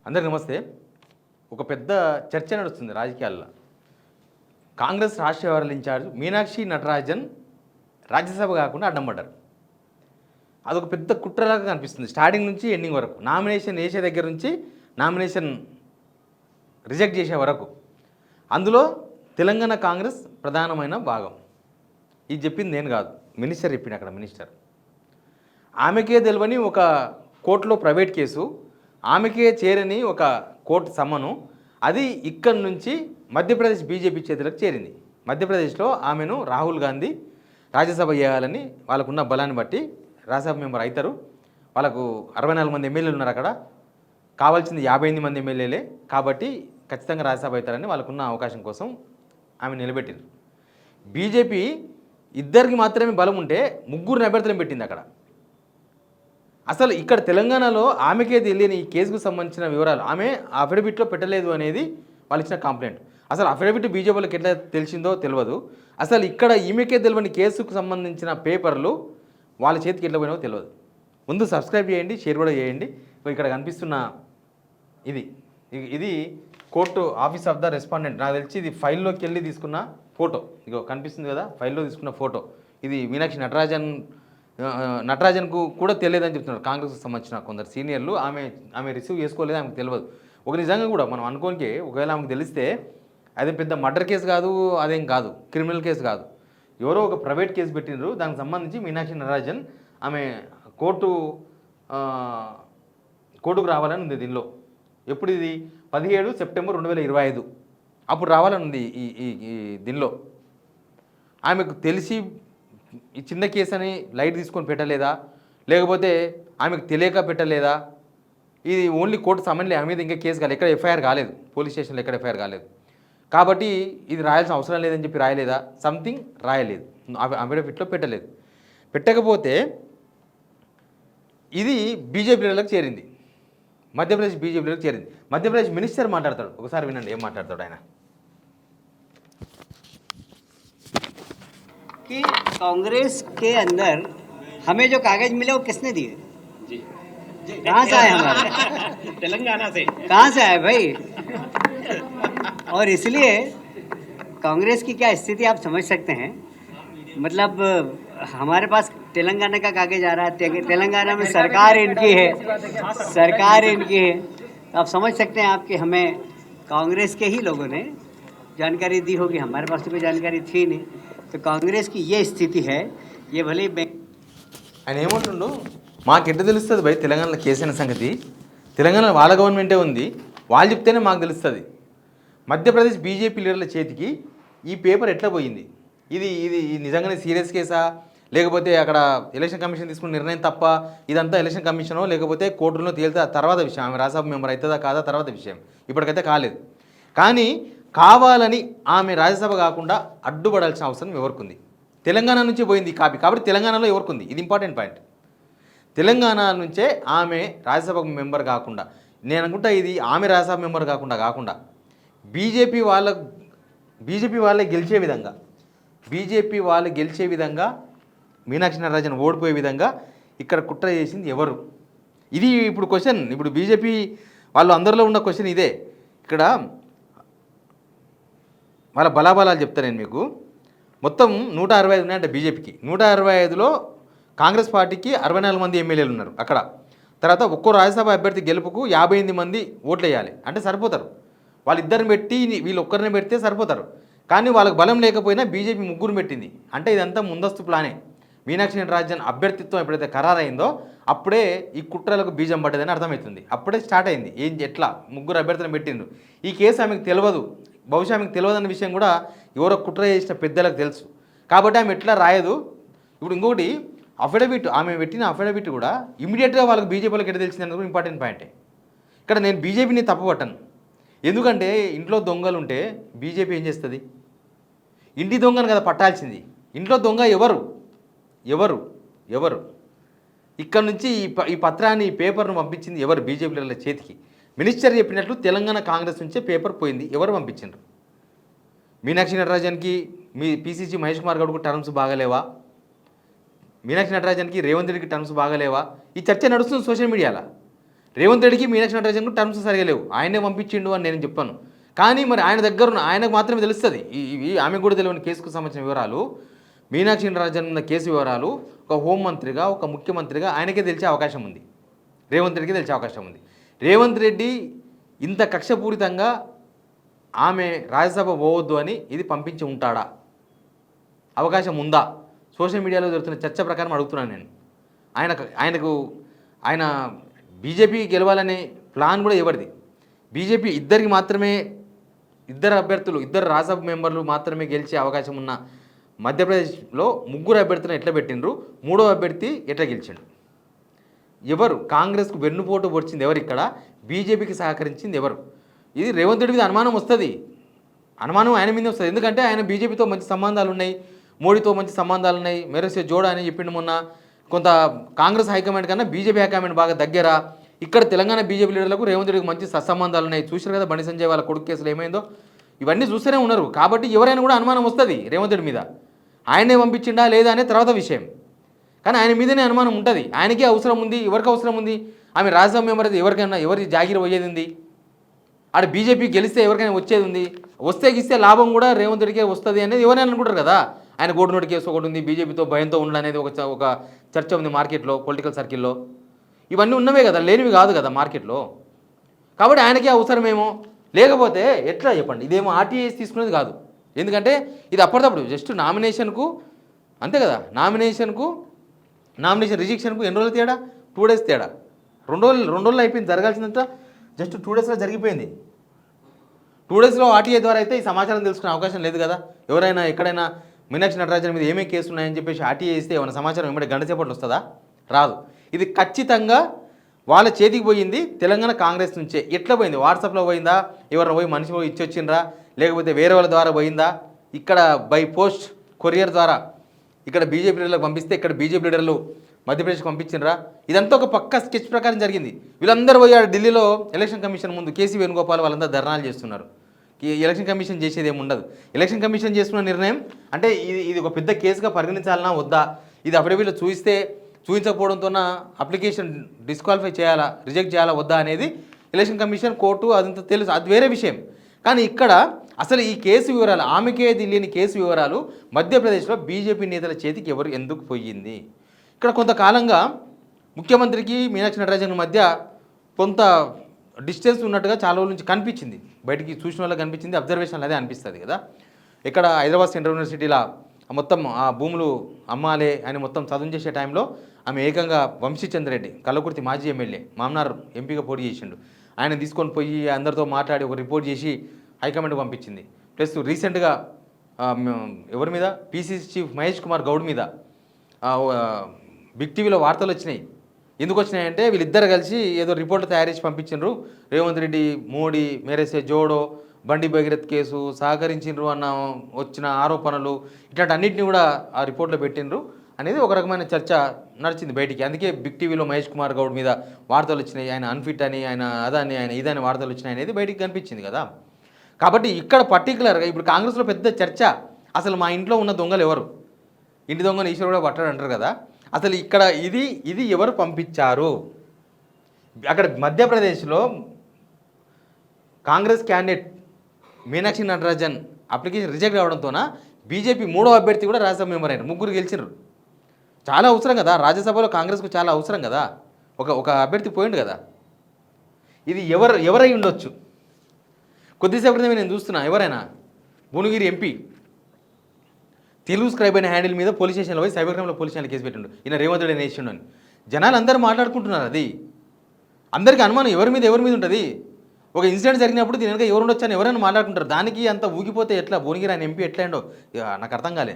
అందరికీ నమస్తే. ఒక పెద్ద చర్చ నడుస్తుంది రాజకీయాల్లో. కాంగ్రెస్ రాష్ట్ర వ్యవహారాల ఇన్ఛార్జ్ మీనాక్షి నటరాజన్ రాజ్యసభ కాకుండా అడ్డం పడ్డారు. అదొక పెద్ద కుట్రలాగా కనిపిస్తుంది స్టార్టింగ్ నుంచి ఎండింగ్ వరకు. నామినేషన్ వేసే దగ్గర నుంచి నామినేషన్ రిజెక్ట్ చేసే వరకు. అందులో తెలంగాణ కాంగ్రెస్ ప్రధానమైన భాగం. ఇది చెప్పింది నేను కాదు, మినిస్టర్ చెప్పింది. అక్కడ మినిస్టర్ ఆమెకే తెలియని ఒక కోర్టులో ప్రైవేట్ కేసు, ఆమెకే చేరని ఒక కోర్టు సమ్మను, అది ఇక్కడి నుంచి మధ్యప్రదేశ్ బీజేపీ చేతులకు చేరింది. మధ్యప్రదేశ్లో ఆమెను రాహుల్ గాంధీ రాజ్యసభ చేయాలని వాళ్ళకున్న బలాన్ని బట్టి రాజ్యసభ మెంబర్ అవుతారు. వాళ్ళకు 64 మంది ఎమ్మెల్యేలు ఉన్నారు అక్కడ, కావాల్సింది 58 మంది ఎమ్మెల్యేలే. కాబట్టి ఖచ్చితంగా రాజ్యసభ అవుతారని వాళ్ళకున్న అవకాశం కోసం ఆమె నిలబెట్టింది. బీజేపీ ఇద్దరికి మాత్రమే బలం ఉంటే ముగ్గురు అభ్యర్థులను పెట్టింది అక్కడ. అసలు ఇక్కడ తెలంగాణలో ఆమెకే తెలియని ఈ కేసుకు సంబంధించిన వివరాలు ఆమె అఫిడవిట్లో పెట్టలేదు అనేది వాళ్ళు ఇచ్చిన కంప్లైంట్. అసలు అఫిడవిట్ బీజేపీలకు ఎట్లా తెలిసిందో తెలియదు. అసలు ఇక్కడ ఈమెకే తెలియని కేసుకు సంబంధించిన పేపర్లు వాళ్ళ చేతికి ఎట్లా పోయినావో తెలియదు. ముందు సబ్స్క్రైబ్ చేయండి, షేర్ కూడా చేయండి. ఇక్కడ కనిపిస్తున్న ఇది court office of the respondent. నాకు తెలిసి ఇది ఫైల్లోకి వెళ్ళి తీసుకున్న ఫోటో. ఇగో కనిపిస్తుంది కదా, ఫైల్లో తీసుకున్న ఫోటో. ఇది మీనాక్షి నటరాజన్కు కూడా తెలియదని చెప్తున్నారు కాంగ్రెస్కి సంబంధించిన కొందరు సీనియర్లు. ఆమె రిసీవ్ చేసుకోలేదు, ఆమెకు తెలియదు. ఒక నిజంగా కూడా మనం అనుకోనికే ఒకవేళ ఆమెకు తెలిస్తే అదేం పెద్ద మర్డర్ కేసు కాదు, అదేం కాదు, క్రిమినల్ కేసు కాదు. ఎవరో ఒక ప్రైవేట్ కేసు పెట్టినారు, దానికి సంబంధించి మీనాక్షి నటరాజన్ ఆమె కోర్టుకు రావాలని ఉంది దీనిలో. ఎప్పుడు ఇది 17 సెప్టెంబర్ 2025 అప్పుడు రావాలని ఉంది ఈ దీనిలో. ఆమెకు తెలిసి ఈ చిన్న కేసు అని లైట్ తీసుకొని పెట్టలేదా, లేకపోతే ఆమెకు తెలియక పెట్టలేదా, ఇది ఓన్లీ కోర్టు సమన్లే, ఆమె మీద ఇంకా కేసు కాలేదు, ఎక్కడ ఎఫ్ఐఆర్ కాలేదు, పోలీస్ స్టేషన్లో ఎక్కడ ఎఫ్ఐఆర్ కాలేదు. కాబట్టి ఇది రాయాల్సిన అవసరం లేదని చెప్పి రాయలేదా, సంథింగ్ రాయలేదు, అఫిడవిట్లో పెట్టలేదు. పెట్టకపోతే ఇది బీజేపీలకు చేరింది, మధ్యప్రదేశ్ బీజేపీలకు చేరింది. మధ్యప్రదేశ్ మినిస్టర్ మాట్లాడతాడు, ఒకసారి వినండి ఏం మాట్లాడతాడు ఆయన. कि कांग्रेस के अंदर हमें जो कागज मिले वो किसने दिए? जी कहाँ से आए हमारे? तेलंगाना से। कहाँ से आए भाई? और इसलिए कांग्रेस की क्या स्थिति आप समझ सकते हैं. मतलब हमारे पास तेलंगाना का कागज आ रहा है, तेलंगाना में सरकार इनकी है, तो आप समझ सकते हैं आपके हमें कांग्रेस के ही लोगों ने जानकारी दी होगी, हमारे पास तो कोई जानकारी थी नहीं. तो कांग्रेस की ये स्थिति है. ये भले ఆయన ఏమంటుండు, మాకెట్ట తెలుస్తుంది భయ్ తెలంగాణలో కేసు అయిన సంగతి, తెలంగాణలో వాళ్ళ గవర్నమెంటే ఉంది, వాళ్ళు చెప్తేనే మాకు తెలుస్తుంది. మధ్యప్రదేశ్ బీజేపీ లీడర్ల చేతికి ఈ పేపర్ ఎట్లా పోయింది, ఇది నిజంగానే సీరియస్ కేసా, లేకపోతే అక్కడ ఎలక్షన్ కమిషన్ తీసుకున్న నిర్ణయం తప్ప, ఇదంతా ఎలక్షన్ కమిషనో లేకపోతే కోర్టులో తేలితే తర్వాత విషయం, ఆమె రాజ్యసభ మెంబర్ అవుతుందా కాదా తర్వాత విషయం, ఇప్పటికైతే కాలేదు. కానీ కావాలని ఆమె రాజ్యసభ కాకుండా అడ్డుపడాల్సిన అవసరం ఎవరికి ఉంది? తెలంగాణ నుంచి పోయింది కాపీ, కాబట్టి తెలంగాణలో ఎవరికి ఉంది? ఇది ఇంపార్టెంట్ పాయింట్. తెలంగాణ నుంచే ఆమె రాజ్యసభ మెంబర్ కాకుండా, నేను అనుకుంటా ఇది ఆమె రాజ్యసభ మెంబర్ కాకుండా బీజేపీ వాళ్ళే గెలిచే విధంగా మీనాక్షి నటరాజన్ ఓడిపోయే విధంగా ఇక్కడ కుట్ర చేసింది ఎవరు? ఇది ఇప్పుడు క్వశ్చన్. ఇప్పుడు బీజేపీ వాళ్ళు అందరిలో ఉన్న క్వశ్చన్ ఇదే. ఇక్కడ వాళ్ళ బలాబలాలు చెప్తా నేను మీకు. మొత్తం 165 ఉన్నాయంటే బీజేపీకి. 165లో కాంగ్రెస్ పార్టీకి 64 మంది ఎమ్మెల్యేలు ఉన్నారు అక్కడ. తర్వాత ఒక్కో రాజ్యసభ అభ్యర్థి గెలుపుకు 58 మంది ఓట్లు వేయాలి అంటే సరిపోతారు. వాళ్ళిద్దరిని పెట్టి వీళ్ళు ఒక్కరిని పెడితే సరిపోతారు. కానీ వాళ్ళకి బలం లేకపోయినా బీజేపీ ముగ్గురు పెట్టింది అంటే ఇదంతా ముందస్తు ప్లానే. మీనాక్షి నటరాజన్ అభ్యర్థిత్వం ఎప్పుడైతే ఖరారైందో అప్పుడే ఈ కుట్రలకు బీజం పడ్డదని అర్థమవుతుంది. అప్పుడే స్టార్ట్ అయింది. ఎట్లా ముగ్గురు అభ్యర్థులను పెట్టిండ్రు. ఈ కేసు ఆమెకు తెలియదు, బహుశా ఆమెకు తెలియదన్న విషయం కూడా ఎవరో కుట్ర చేసిన పెద్దలకు తెలుసు. కాబట్టి ఆమె ఎట్లా రాయదు. ఇప్పుడు ఇంకొకటి అఫిడవిట్, ఆమె పెట్టిన అఫిడవిట్ కూడా ఇమీడియట్గా వాళ్ళకి బీజేపీలకు ఎట్లా తెలిసింది అనేది కూడా ఇంపార్టెంట్ పాయింటే. ఇక్కడ నేను బీజేపీని తప్పుపట్టను. ఎందుకంటే ఇంట్లో దొంగలు ఉంటే బీజేపీ ఏం చేస్తుంది? ఇంటి దొంగను కదా పట్టాల్సింది. ఇంట్లో దొంగ ఎవరు ఇక్కడ నుంచి ఈ పత్రాన్ని, ఈ పేపర్ను పంపించింది ఎవరు? బీజేపీల చేతికి. మినిస్టర్ చెప్పినట్లు తెలంగాణ కాంగ్రెస్ నుంచే పేపర్ పోయింది. ఎవరు పంపించారు? మీనాక్షి నటరాజన్కి మీ పీసీసీ మహేష్ కుమార్ గౌడ్కు టర్మ్స్ బాగలేవా? మీనాక్షి నటరాజన్కి రేవంత్ రెడ్డికి టర్మ్స్ బాగలేవా? ఈ చర్చ నడుస్తుంది సోషల్ మీడియాలో. రేవంత్ రెడ్డికి మీనాక్షి నటరాజన్ టర్మ్స్ సరిగా లేవు, ఆయనే పంపించిండు అని నేను చెప్పాను. కానీ మరి ఆయన దగ్గర ఉన్న ఆయనకు మాత్రమే తెలుస్తుంది ఇవి ఆమెకు కూడా తెలియని కేసుకు సంబంధించిన వివరాలు, మీనాక్షి నటరాజన్ ఉన్న కేసు వివరాలు ఒక హోంమంత్రిగా ఒక ముఖ్యమంత్రిగా ఆయనకే తెలిసే అవకాశం ఉంది, రేవంత్ రెడ్డికి తెలిసే అవకాశం ఉంది. రేవంత్ రెడ్డి ఇంత కక్షపూరితంగా ఆమె రాజ్యసభ పోవద్దు అని ఇది పంపించి ఉంటాడా, అవకాశం ఉందా? సోషల్ మీడియాలో జరుగుతున్న చర్చ ప్రకారం అడుగుతున్నాను నేను. ఆయన బీజేపీ గెలవాలనే ప్లాన్ కూడా ఎవరిది? బీజేపీ ఇద్దరు అభ్యర్థులు, ఇద్దరు రాజ్యసభ మెంబర్లు మాత్రమే గెలిచే అవకాశం ఉన్న మధ్యప్రదేశ్లో 3 అభ్యర్థులను ఎట్లా పెట్టిండ్రు, 3వ అభ్యర్థి ఎట్లా గెలిచిండు? ఎవరు కాంగ్రెస్కు వెన్నుపోటు పొడిచింది ఎవరు? ఇక్కడ బీజేపీకి సహకరించింది ఎవరు? ఇది రేవంత్ రెడ్డి మీద అనుమానం వస్తుంది, అనుమానం ఆయన మీద వస్తుంది. ఎందుకంటే ఆయన బీజేపీతో మంచి సంబంధాలు ఉన్నాయి, మోడీతో మంచి సంబంధాలు ఉన్నాయి, మెరసే జోడా అని చెప్పిండు మొన్న. కొంత కాంగ్రెస్ హైకమాండ్ కన్నా బీజేపీ హైకమాండ్ బాగా దగ్గర. ఇక్కడ తెలంగాణ బీజేపీ లీడర్లకు రేవంత్ రెడ్డికి మంచి సత్సంబంధాలు ఉన్నాయి. చూశారు కదా బండి సంజయ్ వాళ్ళ కొడుకు కేసులు ఏమైందో, ఇవన్నీ చూస్తూనే ఉన్నారు. కాబట్టి ఎవరైనా కూడా అనుమానం వస్తుంది రేవంత్ రెడ్డి మీద. ఆయనే పంపించిండా లేదా అనే తర్వాత విషయం, కానీ ఆయన మీదనే అనుమానం ఉంటుంది. ఆయనకే అవసరం ఉంది, ఎవరికి అవసరం ఉంది? ఆమె రాజ్యసభ మెంబర్ అయితే ఎవరికైనా ఎవరి జాగిరి పోయేది ఉంది? ఆడ బీజేపీ గెలిస్తే ఎవరికైనా వచ్చేది ఉంది? వస్తే గిస్తే లాభం కూడా రేవంత్ రెడ్డికే వస్తుంది అనేది ఎవరైనా అనుకుంటారు కదా. ఆయన గోడునోటి కేసు ఒకటి ఉంది, బీజేపీతో భయంతో ఉండనేది ఒక చర్చ ఉంది మార్కెట్లో, పొలిటికల్ సర్కిల్లో. ఇవన్నీ ఉన్నవే కదా, లేనివి కాదు కదా మార్కెట్లో. కాబట్టి ఆయనకే అవసరమేమో. లేకపోతే ఎట్లా చెప్పండి? ఇదేమో ఆర్టీఐ తీసుకునేది కాదు. ఎందుకంటే ఇది అప్పటికప్పుడు జస్ట్ నామినేషన్కు అంతే కదా. నామినేషన్ రిజెక్షన్కు ఎన్ని రోజులు తేడా? 2 days తేడా. 2 రోజులు అయిపోయింది. జరగాల్సిందంతా జస్ట్ 2 daysలో జరిగిపోయింది. 2 daysలో ఆర్టీఐ ద్వారా అయితే ఈ సమాచారం తెలుసుకునే అవకాశం లేదు కదా. ఎవరైనా ఎక్కడైనా మీనాక్షి నటరాజన్ మీద ఏమేమి కేసులు ఉన్నాయని చెప్పేసి ఆర్టీఐ ఇస్తే ఏమైనా సమాచారం వెంబడి గంట సేపట్లో వస్తుందా? రాదు. ఇది ఖచ్చితంగా వాళ్ళ చేతికి పోయింది తెలంగాణ కాంగ్రెస్ నుంచే. ఎట్లా పోయింది? వాట్సాప్లో పోయిందా? ఎవరైనా పోయి మనిషి పోయి ఇచ్చి వచ్చిండ్రా? లేకపోతే వేరే వాళ్ళ ద్వారా పోయిందా? ఇక్కడ బై పోస్ట్ కొరియర్ ద్వారా ఇక్కడ బీజేపీ లీడర్లకు పంపిస్తే ఇక్కడ బీజేపీ లీడర్లు మధ్యప్రదేశ్కి పంపించిండ్రా? ఇదంతా ఒక పక్క స్కెచ్ ప్రకారం జరిగింది. వీళ్ళందరూ పోయారు ఢిల్లీలో ఎలక్షన్ కమిషన్ ముందు. కేసీ వేణుగోపాల్ వాళ్ళందరూ ధర్నాలు చేస్తున్నారు. ఎలక్షన్ కమిషన్ చేసేది ఏమి ఉండదు. ఎలక్షన్ కమిషన్ చేసుకున్న నిర్ణయం అంటే ఇది ఒక పెద్ద కేసుగా పరిగణించాలన్నా వద్దా? ఇది అఫిడవిట్లో చూపించకపోవడంతో అప్లికేషన్ డిస్క్వాలిఫై చేయాలా, రిజెక్ట్ చేయాలా వద్దా అనేది ఎలక్షన్ కమిషన్, కోర్టు అదంతా తెలుసు, అది వేరే విషయం. కానీ ఇక్కడ అసలు ఈ కేసు వివరాలు, ఆమెకే తెలియని కేసు వివరాలు మధ్యప్రదేశ్లో బీజేపీ నేతల చేతికి ఎందుకు పోయింది? ఇక్కడ కొంతకాలంగా ముఖ్యమంత్రికి మీనాక్షి నటరాజన్ మధ్య కొంత డిస్టెన్స్ ఉన్నట్టుగా చాలా రోజుల నుంచి కనిపించింది. బయటికి చూసిన వాళ్ళకి కనిపించింది, అబ్జర్వేషన్ అదే అనిపిస్తుంది కదా. ఇక్కడ హైదరాబాద్ సెంట్రల్ యూనివర్సిటీలో మొత్తం ఆ భూములు అమ్మాలే అని మొత్తం చదువు చేసే టైంలో ఆమె ఏకంగా వంశీచంద్ర రెడ్డి, కల్లకుర్తి మాజీ ఎమ్మెల్యే, మామనార్ ఎంపీగా పోటీ చేసిండు, ఆయన తీసుకొని పోయి అందరితో మాట్లాడి ఒక రిపోర్ట్ చేసి హైకమాండ్కి పంపించింది. ప్లస్ రీసెంట్గా ఎవరి మీద, పీసీసీ చీఫ్ మహేష్ కుమార్ గౌడ్ మీద బిగ్ టీవీలో వార్తలు వచ్చినాయి. ఎందుకు వచ్చినాయంటే వీళ్ళిద్దరు కలిసి ఏదో రిపోర్ట్ తయారు చేసి పంపించిండ్రు. రేవంత్ రెడ్డి, మోడీ, మేరేసే జోడో, బండి భగీరథ్ కేసు సహకరించిండ్రు అన్న వచ్చిన ఆరోపణలు, ఇట్లాంటి అన్నింటినీ కూడా ఆ రిపోర్ట్లో పెట్టిండ్రు అనేది ఒక రకమైన చర్చ నడిచింది బయటికి. అందుకే బిగ్ టీవీలో మహేష్ కుమార్ గౌడ్ మీద వార్తలు వచ్చినాయి, ఆయన అన్ఫిట్ అని, ఆయన అదని, ఆయన ఇదని వార్తలు వచ్చినాయి అనేది బయటికి కనిపించింది కదా. కాబట్టి ఇక్కడ పర్టికులర్గా ఇప్పుడు కాంగ్రెస్లో పెద్ద చర్చ, అసలు మా ఇంట్లో ఉన్న దొంగలు ఎవరు, ఇంటి దొంగను ఈశ్వరు కూడా పట్టాడు అంటారు కదా. అసలు ఇక్కడ ఇది ఎవరు పంపించారు? అక్కడ మధ్యప్రదేశ్లో Congress candidate Meenakshi Natarajan application reject అవడంతోన బీజేపీ 3వ అభ్యర్థి కూడా రాజ్యసభ మెంబర్ అయినారు. 3 గెలిచినారు. చాలా అవసరం కదా రాజ్యసభలో, కాంగ్రెస్కు చాలా అవసరం కదా. ఒక అభ్యర్థి పోయిండు కదా. ఇది ఎవరై ఉండొచ్చు? కొద్దిసేపు క్రితమే నేను చూస్తున్నా, ఎవరైనా భువనగిరి ఎంపీ తెలుగు స్క్రైబ్ అయిన హ్యాండిల్ మీద పోలీస్ స్టేషన్లో పోయి సైబర్ క్రైమ్లో పోలీస్ స్టేషన్లో కేసు పెట్టిండు, ఈయన రేవంత్ రెడ్డి నేసిండు అని. జనాలు అందరూ మాట్లాడుకుంటున్నారు. అది అందరికీ అనుమానం ఎవరి మీద ఉంటుంది. ఒక ఇన్సిడెంట్ జరిగినప్పుడు దీని వెనక ఎవరు ఉండొచ్చు అని ఎవరైనా మాట్లాడుకుంటారు. దానికి అంత ఊగిపోతే ఎట్లా? భువనగిరి ఆయన ఎంపీ ఎట్లా అండో నాకు అర్థం కాలే.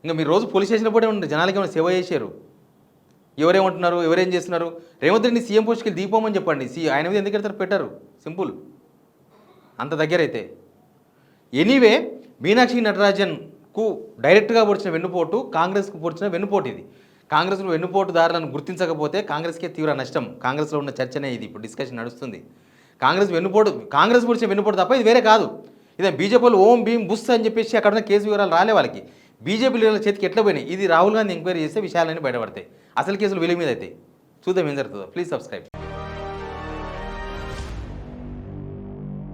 ఇంకా మీరు రోజు పోలీస్ స్టేషన్లో పోతే ఉండండి, జనాలకి ఏమైనా సేవ చేశారు, ఎవరేమంటున్నారు, ఎవరేం చేస్తున్నారు? రేవంత్ రెడ్డిని సీఎం పోస్ట్కి దీపోమని చెప్పండి. ఆయన మీద ఎందుకు ఎడతారు? పెట్టారు, సింపుల్. అంత దగ్గర అయితే ఎనీవే మీనాక్షి నటరాజన్కు డైరెక్ట్గా పొడిచిన వెన్నుపోటు కాంగ్రెస్కు పొడిచిన వెన్నుపోటు. ఇది కాంగ్రెస్లో వెన్నుపోటుదారులను గుర్తించకపోతే కాంగ్రెస్కే తీవ్ర నష్టం. కాంగ్రెస్లో ఉన్న చర్చనే ఇది, ఇప్పుడు డిస్కషన్ నడుస్తుంది. కాంగ్రెస్ పొడిచిన వెన్నుపోటు తప్ప ఇది వేరే కాదు. ఇదే బీజేపీలో ఓం భీం బుస్ అని చెప్పేసి అక్కడ ఉన్న కేసు వివరాలు రాలే వాళ్ళకి. బీజేపీ లీడర్ల చేతికి ఎట్లా పోయినాయి? ఇది రాహుల్ గాంధీ ఎంక్వైరీ చేస్తే విషయాలన్నీ బయటపడతాయి. అసలు కేసులు వీళ్ళ మీద అవుతాయి. చూద్దాం ఏం జరుగుతుందో. Please subscribe.